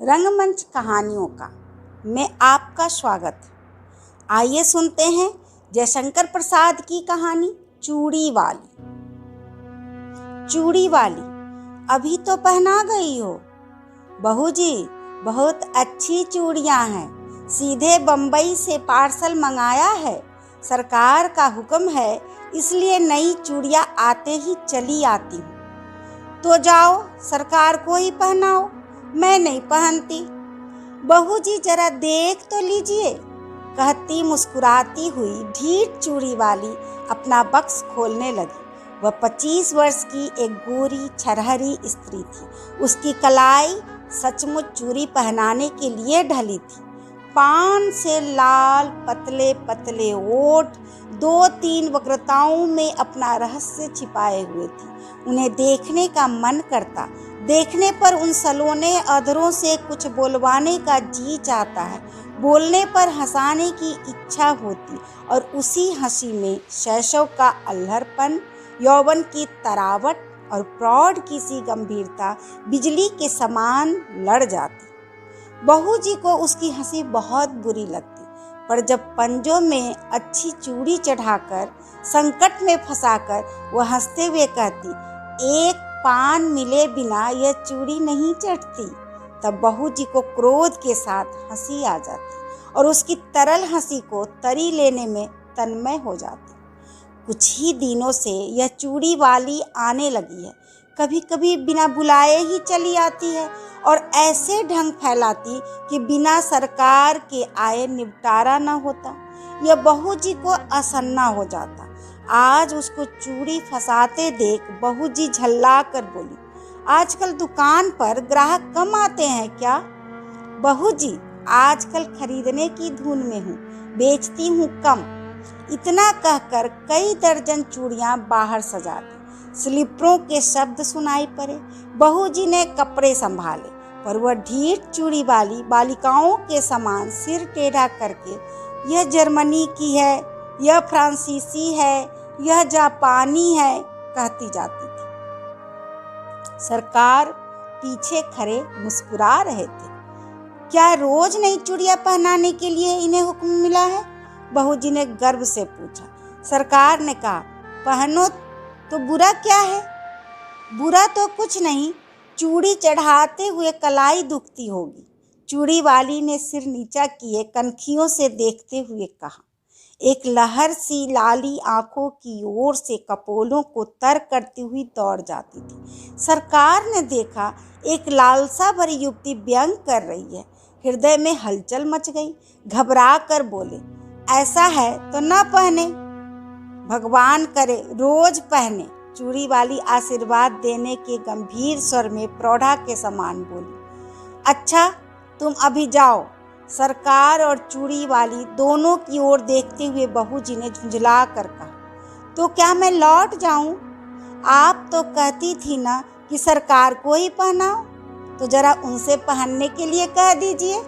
रंगमंच कहानियों का में आपका स्वागत। आइए सुनते हैं जयशंकर प्रसाद की कहानी चूड़ी वाली। चूड़ी वाली, अभी तो पहना गई हो। बहू जी, बहुत अच्छी चूड़ियां हैं, सीधे बम्बई से पार्सल मंगाया है। सरकार का हुक्म है, इसलिए नई चूड़ियां आते ही चली आती हूँ। तो जाओ, सरकार को ही पहनाओ, मैं नहीं पहनती। बहू जी जरा देख तो लीजिए, कहती मुस्कुराती हुई ढीठ चूड़ी वाली अपना बक्स खोलने लगी। वह 25 वर्ष की एक गोरी छरहरी स्त्री थी। उसकी कलाई सचमुच चूड़ी पहनाने के लिए ढली थी। पान से लाल पतले पतले ओठ 2-3 वक्रताओं में अपना रहस्य छिपाए हुए थे। उन्हें देखने का मन करता, देखने पर उन सलोने अधरों से कुछ बोलवाने का जी चाहता है, बोलने पर हंसाने की इच्छा होती और उसी हंसी में शैशव का अल्हड़पन, यौवन की तरावट और प्रौढ़ की सी गंभीरता बिजली के समान लड़ जाती। बहू जी को उसकी हंसी बहुत बुरी लगती, पर जब पंजों में अच्छी चूड़ी चढ़ाकर संकट में फंसाकर वह हंसते हुए कहती, एक पान मिले बिना यह चूड़ी नहीं चढ़ती, तब बहू जी को क्रोध के साथ हंसी आ जाती और उसकी तरल हंसी को तरी लेने में तन्मय हो जाती। कुछ ही दिनों से यह चूड़ी वाली आने लगी है। कभी कभी बिना बुलाए ही चली आती है और ऐसे ढंग फैलाती कि बिना सरकार के आए निपटारा न होता। यह बहू जी को असन्ना हो जाता। आज उसको चूड़ी फंसाते देख बहू जी झल्ला कर बोली, आजकल दुकान पर ग्राहक कम आते हैं क्या? बहू जी, आजकल खरीदने की धुन में हूँ, बेचती हूँ कम। इतना कहकर कई दर्जन चूड़ियां बाहर सजा दी। स्लीपरों के शब्द सुनाई पड़े। बहू जी ने कपड़े संभाले, पर वह ढीठ चूड़ी वाली बालिकाओं के समान सिर टेढ़ा करके, यह जर्मनी की है, यह फ्रांसीसी है, यह जापानी है, कहती जाती थी। सरकार पीछे खड़े मुस्कुरा रहे थे। क्या रोज नई चूड़ियां पहनाने के लिए इन्हें हुक्म मिला है? बहू जी ने गर्व से पूछा। सरकार ने कहा, पहनो तो बुरा क्या है? बुरा तो कुछ नहीं, चूड़ी चढ़ाते हुए कलाई दुखती होगी। चूड़ी वाली ने सिर नीचा किए कनखियों से देखते हुए कहा। एक लहर सी लाली आंखों की ओर से कपोलों को तर करती हुई दौड़ जाती थी। सरकार ने देखा, एक लालसा भरी युवती व्यंग कर रही है। हृदय में हलचल मच गई। घबरा कर बोले, ऐसा है तो ना पहने, भगवान करे रोज पहने। चूड़ी वाली आशीर्वाद देने के गंभीर स्वर में प्रौढ़ा के समान बोली। अच्छा, तुम अभी जाओ। सरकार और चूड़ी वाली दोनों की ओर देखते हुए बहू जी ने झुंझला कर कहा, तो क्या मैं लौट जाऊं? आप तो कहती थी ना कि सरकार को ही पहनाओ, तो जरा उनसे पहनने के लिए कह दीजिए।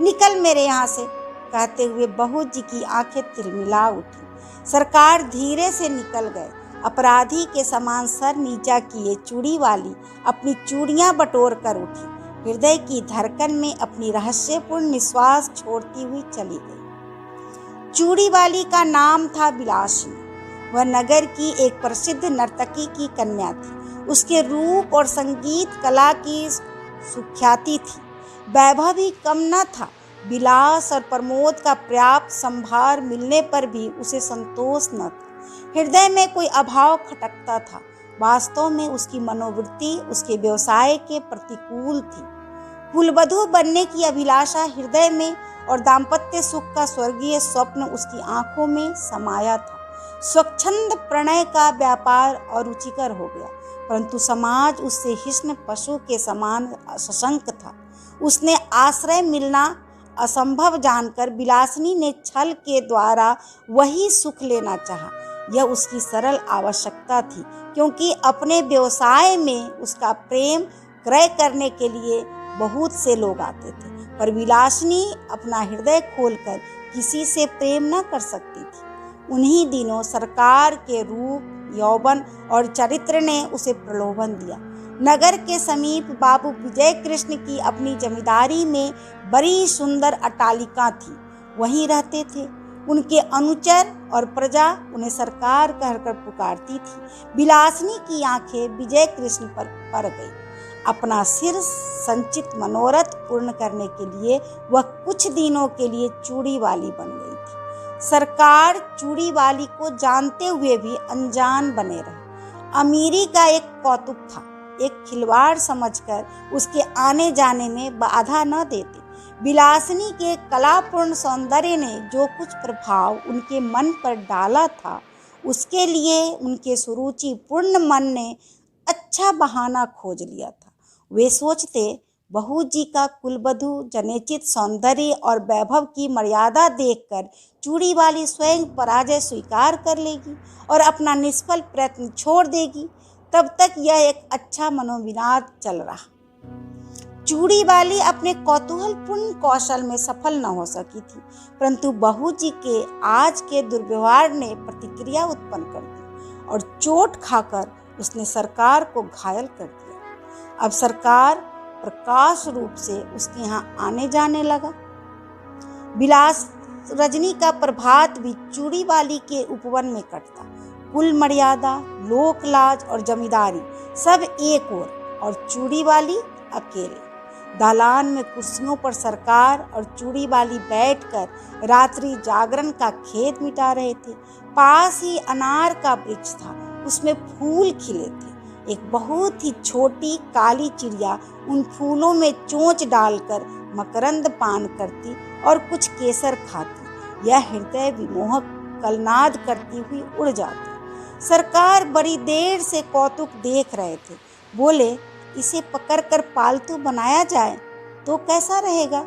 निकल मेरे यहाँ से, कहते हुए बहू जी की आंखें तिलमिला उठी। सरकार धीरे से निकल गए। अपराधी के समान सर नीचा किए चूड़ी वाली अपनी चूड़ियां बटोर कर उठी। हृदय की धड़कन में अपनी रहस्यपूर्ण निश्वास छोड़ती हुई चली गई। चूड़ी वाली का नाम था बिलासिनी। वह नगर की एक प्रसिद्ध नर्तकी की कन्या थी। उसके रूप और संगीत कला की सुख्याति थी। वैभव भी कम न था। विलास और प्रमोद का पर्याप्त संभार मिलने पर भी उसे संतोष न था। हृदय में कोई अभाव खटकता था। वास्तव में उसकी मनोवृत्ति उसके व्यवसाय के प्रतिकूल थी। कुलवधू बनने की अभिलाषा हृदय में और दाम्पत्य सुख का स्वर्गीय स्वप्न उसकी आंखों में समाया था। स्वच्छंद प्रणय का व्यापार अरुचिकर हो गया, परंतु समाज उससे हिस्न पशु के समान सशंक था। उसने आश्रय मिलना असंभव जानकर बिलासिनी ने छल के द्वारा वही सुख लेना चाहा। यह उसकी सरल आवश्यकता थी, क्योंकि अपने व्यवसाय में उसका प्रेम क्रय करने के लिए बहुत से लोग आते थे, पर बिलासिनी अपना हृदय खोलकर किसी से प्रेम न कर सकती थी। उन्हीं दिनों सरकार के रूप, यौवन और चरित्र ने उसे प्रलोभन दिया। नगर के समीप बाबू विजय कृष्ण की अपनी जमींदारी में बड़ी सुंदर अट्टालिका थी, वहीं रहते थे। उनके अनुचर और प्रजा उन्हें सरकार कहकर पुकारती थी। बिलासनी की आंखें विजय कृष्ण पर पड़ गई। अपना सिर संचित मनोरथ पूर्ण करने के लिए वह कुछ दिनों के लिए चूड़ी वाली बन गई थी। सरकार चूड़ी वाली को जानते हुए भी अनजान बने रहे। अमीरी का एक कौतुक था, एक खिलवाड़ समझकर उसके आने जाने में बाधा न देते। बिलासनी के कलापूर्ण सौंदर्य ने जो कुछ प्रभाव उनके मन पर डाला था, उसके लिए उनके सुरुचिपूर्ण मन ने अच्छा बहाना खोज लिया था। वे सोचते, बहू जी का कुलवधू जनिचित सौंदर्य और वैभव की मर्यादा देखकर चूड़ी वाली स्वयं पराजय स्वीकार कर लेगी और अपना निष्फल प्रयत्न छोड़ देगी। तब तक यह एक अच्छा मनोविनाद चल रहा। चूड़ी वाली अपने कौतूहलपूर्ण कौशल में सफल न हो सकी थी, परंतु बहू जी के आज के दुर्व्यवहार ने प्रतिक्रिया उत्पन्न कर दी और चोट खाकर उसने सरकार को घायल कर दिया। अब सरकार प्रकाश रूप से उसके यहाँ आने जाने लगा। बिलास रजनी का प्रभात भी चूड़ी वाली के उपवन में कटता। कुल मर्यादा, लोक लाज और जमींदारी सब एक ओर और चूड़ी वाली अकेले। दालान में कुर्सियों पर सरकार और चूड़ी वाली बैठकर रात्रि जागरण का खेद मिटा रहे थे। पास ही अनार का वृक्ष था, उसमें फूल खिले थे। एक बहुत ही छोटी काली चिड़िया उन फूलों में चोंच डालकर मकरंद पान करती और कुछ केसर खाती। यह हृदय विमोहक कलनाद करती हुई उड़ जाती। सरकार बड़ी देर से कौतुक देख रहे थे। बोले, इसे पकड़कर पालतू बनाया जाए तो कैसा रहेगा?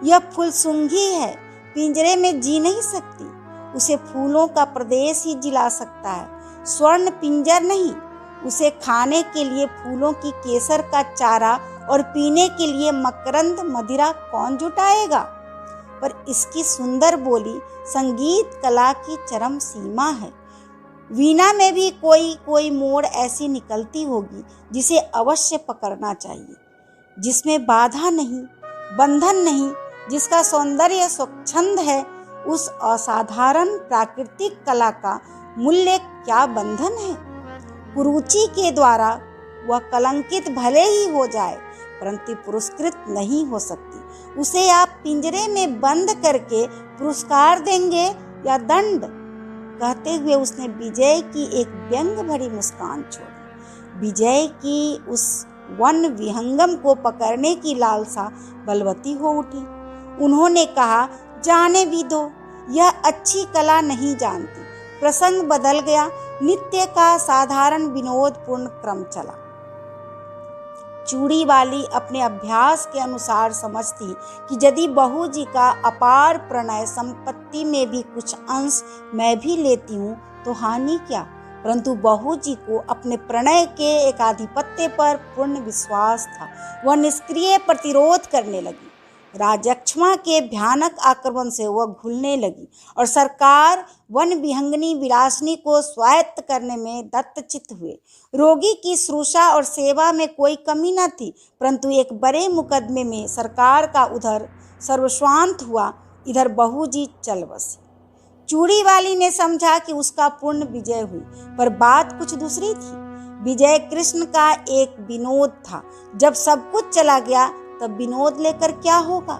यह फुलसूंघी है, पिंजरे में जी नहीं सकती। उसे फूलों का प्रदेश ही जिला सकता है, स्वर्ण पिंजर नहीं। उसे खाने के लिए फूलों की केसर का चारा और पीने के लिए मकरंद मदिरा कौन जुटाएगा? पर इसकी सुंदर बोली संगीत कला की चरम सीमा है। वीणा में भी कोई मोड़ ऐसी निकलती होगी जिसे अवश्य पकड़ना चाहिए, जिसमें बाधा नहीं, बंधन नहीं, जिसका सौंदर्य स्वच्छंद है। उस असाधारण प्राकृतिक कला का मूल्य क्या बंधन है? कुरुचि के द्वारा वह कलंकित भले ही हो जाए, परंतु पुरस्कृत नहीं हो सकती। उसे आप पिंजरे में बंद करके पुरस्कार देंगे या दंड? कहते हुए उसने विजय की एक व्यंग भरी मुस्कान छोड़ी। विजय की उस वन विहंगम को पकड़ने की लालसा बलवती हो उठी। उन्होंने कहा, जाने भी दो, यह अच्छी कला नहीं जानती। प्रसंग बदल गया। नित्य का साधारण विनोदपूर्ण क्रम चला। चूड़ी वाली अपने अभ्यास के अनुसार समझती कि यदि बहू जी का अपार प्रणय संपत्ति में भी कुछ अंश मैं भी लेती हूँ तो हानि क्या? परंतु बहू जी को अपने प्रणय के एकाधिपत्य पर पूर्ण विश्वास था। वह निष्क्रिय प्रतिरोध करने लगी। राजक्षमा के भयानक आक्रमण से वह घुलने लगी और सरकार वन विहंगनी बिलासनी को स्वायत्त करने में दत्तचित्त हुए। रोगी की शुश्रूषा और सेवा में कोई कमी न थी, परंतु एक बड़े मुकदमे में सरकार का उधर सर्वस्वांत हुआ, इधर बहू जी चल बसी। चूड़ी वाली ने समझा कि उसका पूर्ण विजय हुई, पर बात कुछ दूसरी थी। विजय कृष्ण का एक विनोद था। जब सब कुछ चला गया तब विनोद लेकर क्या होगा?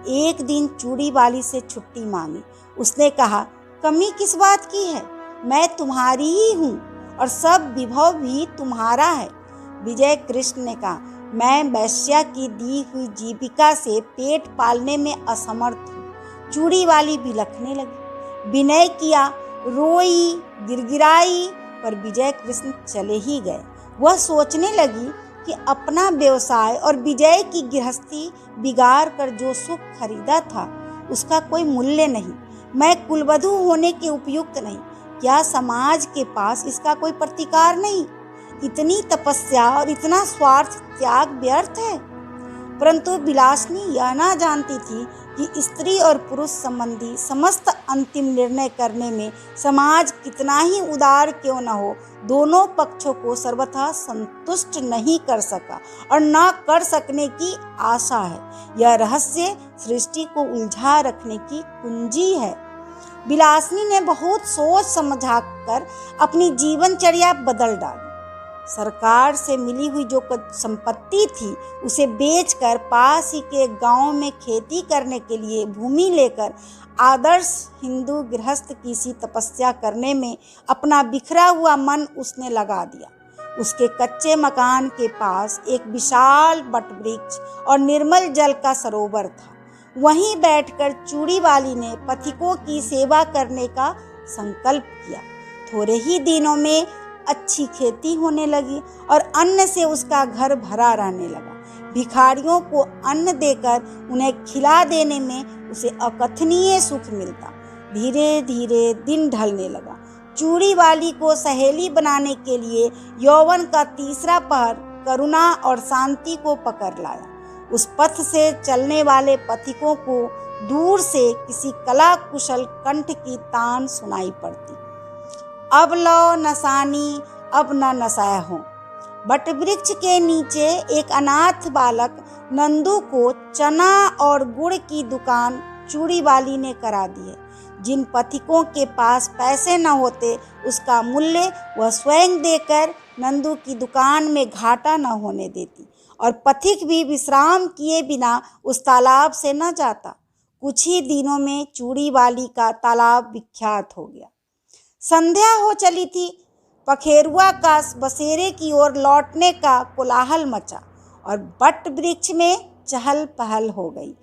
एक दिन चूड़ी वाली से छुट्टी मांगी। उसने कहा, कमी किस बात की है? मैं तुम्हारी ही हूँ और सब विभव भी तुम्हारा है। विजय कृष्ण ने कहा, मैं वैश्या की दी हुई जीविका से पेट पालने में असमर्थ हूँ। चूड़ी वाली बिलखने लगी। विनय किया, रोई, गिड़गिड़ाई, पर विजय कृष्ण चले ही गए। वह सोचने लगी कि अपना व्यवसाय और विजय की गृहस्थी बिगाड़ कर जो सुख खरीदा था उसका कोई मूल्य नहीं। मैं कुलवधू होने के उपयुक्त नहीं। क्या समाज के पास इसका कोई प्रतिकार नहीं? इतनी तपस्या और इतना स्वार्थ त्याग व्यर्थ है। परंतु बिलासनी यह ना जानती थी कि स्त्री और पुरुष संबंधी समस्त अंतिम निर्णय करने में समाज कितना ही उदार क्यों न हो, दोनों पक्षों को सर्वथा संतुष्ट नहीं कर सका और न कर सकने की आशा है। यह रहस्य सृष्टि को उलझा रखने की कुंजी है। विलासिनी ने बहुत सोच समझा कर अपनी जीवनचर्या बदल डाली। सरकार से मिली हुई जो संपत्ति थी उसे बेचकर पास ही के गांव में खेती करने के लिए भूमि लेकर आदर्श हिंदू गृहस्थ की सी तपस्या करने में अपना बिखरा हुआ मन उसने लगा दिया। उसके कच्चे मकान के पास एक विशाल वटवृक्ष और निर्मल जल का सरोवर था। वहीं बैठकर चूड़ी वाली ने पथिकों की सेवा करने का संकल्प किया। थोड़े ही दिनों में अच्छी खेती होने लगी और अन्न से उसका घर भरा रहने लगा। भिखारियों को अन्न देकर उन्हें खिला देने में उसे अकथनीय सुख मिलता। धीरे धीरे दिन ढलने लगा। चूड़ी वाली को सहेली बनाने के लिए यौवन का तीसरा पहर करुणा और शांति को पकड़ लाया। उस पथ से चलने वाले पथिकों को दूर से किसी कला कुशल कंठ की तान सुनाई पड़ती। अब लो नसानी अब न नसाया हो। वटवृक्ष के नीचे एक अनाथ बालक नंदू को चना और गुड़ की दुकान चूड़ी वाली ने करा दी है। जिन पथिकों के पास पैसे न होते उसका मूल्य वह स्वयं देकर नंदू की दुकान में घाटा न होने देती और पथिक भी विश्राम किए बिना उस तालाब से न जाता। कुछ ही दिनों में चूड़ी वाली का तालाब विख्यात हो गया। संध्या हो चली थी। पखेरुआ का बसेरे की ओर लौटने का कोलाहल मचा और वट वृक्ष में चहल पहल हो गई।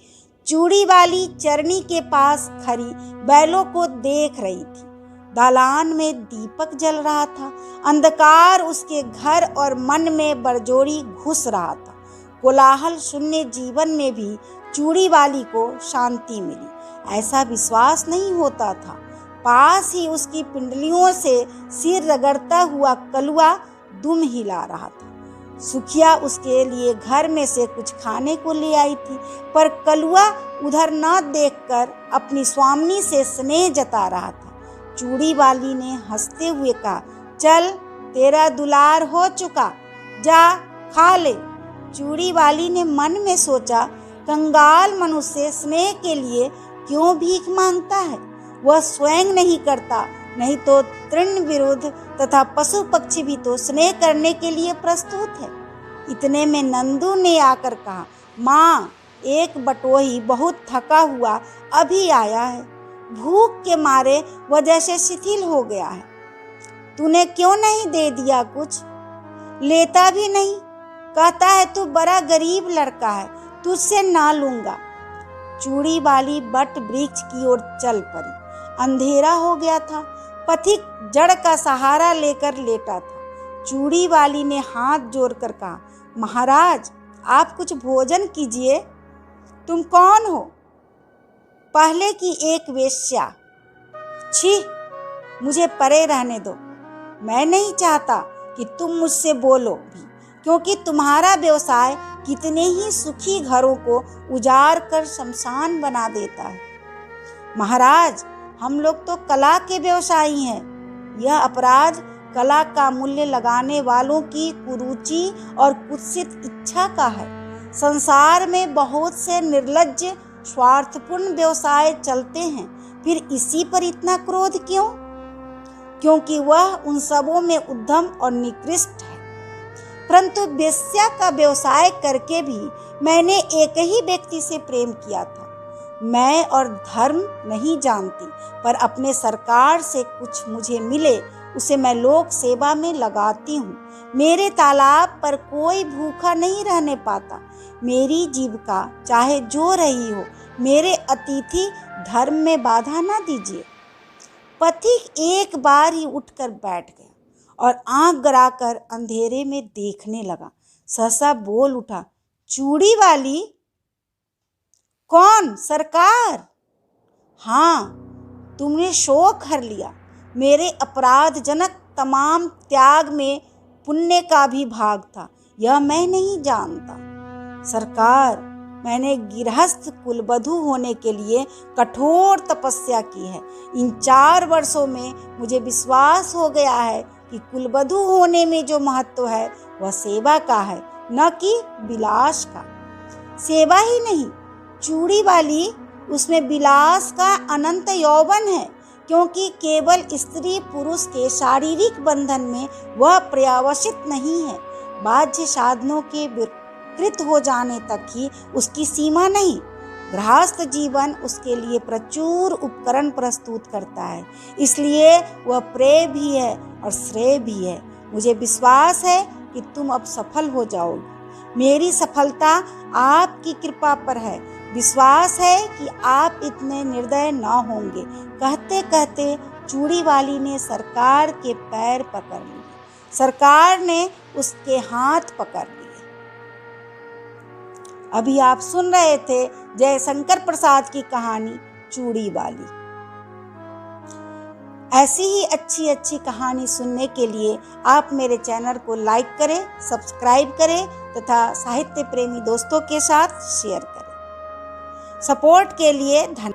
चूड़ी वाली चरनी के पास खड़ी बैलों को देख रही थी। दालान में दीपक जल रहा था। अंधकार उसके घर और मन में बरजोरी घुस रहा था। कोलाहल शून्य जीवन में भी चूड़ी वाली को शांति मिली, ऐसा विश्वास नहीं होता था। पास ही उसकी पिंडलियों से सिर रगड़ता हुआ कलुआ दुम हिला रहा था। सुखिया उसके लिए घर में से कुछ खाने को ले आई थी, पर कलुआ उधर न देखकर अपनी स्वामिनी से स्नेह जता रहा था। चूड़ी वाली ने हंसते हुए कहा, चल तेरा दुलार हो चुका, जा खा ले। चूड़ी वाली ने मन में सोचा, कंगाल मनुष्य स्नेह के लिए क्यों भीख मांगता है? वह स्वयं नहीं करता, नहीं तो तृण विरुद्ध तथा पशु पक्षी भी तो स्नेह करने के लिए प्रस्तुत है। इतने में नंदू ने आकर कहा, माँ एक बटोही बहुत थका हुआ अभी आया है। भूख के मारे वह जैसे शिथिल हो गया है। तूने क्यों नहीं दे दिया कुछ? लेता भी नहीं, कहता है तू बड़ा गरीब लड़का है, तुझसे ना लूंगा। चूड़ी वाली बट वृक्ष की ओर चल पड़ी। अंधेरा हो गया था। पथिक जड़ का सहारा लेकर लेटा था। चूड़ी वाली ने हाथ जोड़कर कहा, महाराज आप कुछ भोजन कीजिए। तुम कौन हो? पहले की एक वेश्या। छी, मुझे परे रहने दो। मैं नहीं चाहता कि तुम मुझसे बोलो भी, क्योंकि तुम्हारा व्यवसाय कितने ही सुखी घरों को उजाड़ कर शमशान बना देता है। महाराज हम लोग तो कला के व्यवसायी हैं। यह अपराध कला का मूल्य लगाने वालों की कुरुचि और कुत्सित इच्छा का है। संसार में बहुत से निर्लज्ज स्वार्थपूर्ण व्यवसाय चलते हैं, फिर इसी पर इतना क्रोध क्यों? क्योंकि वह उन सबों में उद्यम और निकृष्ट है। परंतु वेश्या का व्यवसाय करके भी मैंने एक ही व्यक्ति से प्रेम किया था। मैं और धर्म नहीं जानती, पर अपने सरकार से कुछ मुझे मिले उसे मैं लोक सेवा में लगाती हूँ। मेरे तालाब पर कोई भूखा नहीं रहने पाता। मेरी जीविका चाहे जो रही हो, मेरे अतिथि धर्म में बाधा ना दीजिए। पथिक एक बार ही उठकर बैठ गया और आंख गड़ाकर अंधेरे में देखने लगा। सहसा बोल उठा, चूड़ी वाली? कौन? सरकार? हाँ, तुमने शोक हर लिया। मेरे अपराधजनक तमाम त्याग में पुण्य का भी भाग था, यह मैं नहीं जानता। सरकार, मैंने गृहस्थ कुलवधू होने के लिए कठोर तपस्या की है। इन 4 वर्षों में मुझे विश्वास हो गया है कि कुलवधू होने में जो महत्व है वह सेवा का है, न कि विलास का। सेवा ही नहीं, चूड़ी वाली, उसमें विलास का अनंत यौवन है, क्योंकि केवल स्त्री पुरुष के शारीरिक बंधन में वह पर्यवसित नहीं है। बाह्य साधनों के विकृत हो जाने तक ही उसकी सीमा नहीं। गृहस्थ जीवन उसके लिए प्रचुर उपकरण प्रस्तुत करता है, इसलिए वह प्रेय भी है और श्रेय भी है। मुझे विश्वास है कि तुम अब सफल हो जाओगे। मेरी सफलता आपकी कृपा पर है। विश्वास है कि आप इतने निर्दय न होंगे। कहते कहते चूड़ी वाली ने सरकार के पैर पकड़ लिए, सरकार ने उसके हाथ पकड़ लिए। अभी आप सुन रहे थे जयशंकर प्रसाद की कहानी चूड़ी वाली। ऐसी ही अच्छी अच्छी कहानी सुनने के लिए आप मेरे चैनल को लाइक करें, सब्सक्राइब करें तथा साहित्य प्रेमी दोस्तों के साथ शेयर करें। सपोर्ट के लिए धन्यवाद।